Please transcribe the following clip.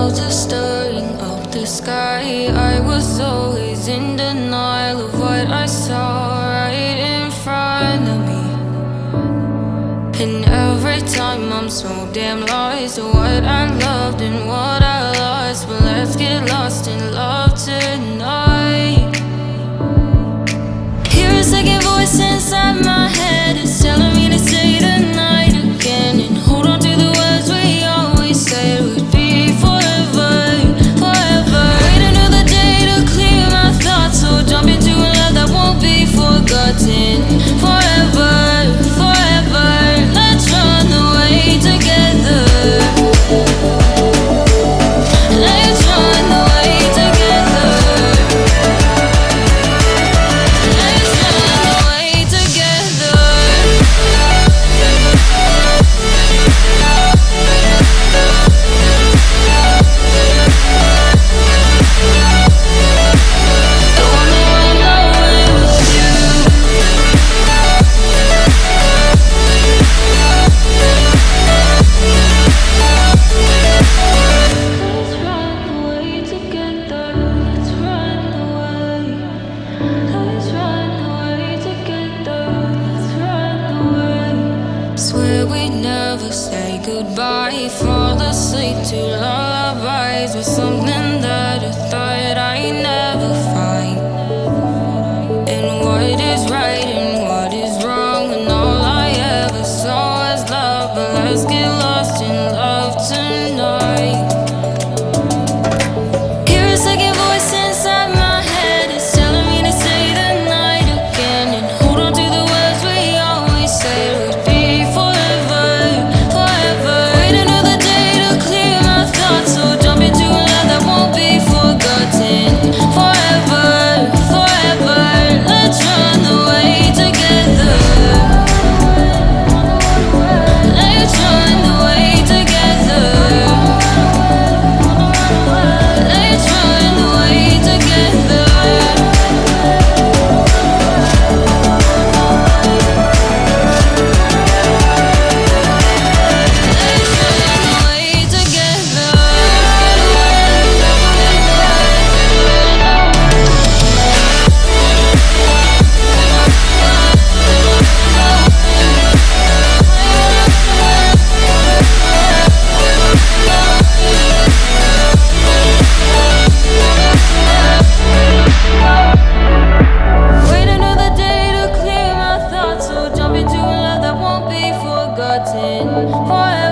clouds are stirring up the sky. I was always in denial of what I saw right in front of me. And every time I'm so damn lost to what I loved and what I lost. But let's get lost in love tonight. Hear a second voice inside my head. It's telling me to say tonight again. And hold on to the words we always said would be forever, forever. Wait another day to clear my thoughts. So jump into a love that won't be forgotten. Forever, forever. Let's run away together. Let's run away together. Let's run away together. I wanna run away with you. Let's run away together. Let's run away. Let's run away together. Let's run away. Swear we'd never say goodbye. Fall asleep to lullabies with something that I thought I'd never find. And what is right and what is wrong, and all I ever saw was love. But let's get lost in love tonight. Hear a second voice inside my head. It's telling me to say the night again. And hold on to the words we always said would be forever, forever. Wait another day to clear my thoughts. So jump into a love that won't be forgotten. Forever, forever. Let's run away together. Let's run away together. Let's run away together. Let's run away together. Wait another day to clear my thoughts. So jump into a love that won't be forgotten. Forever.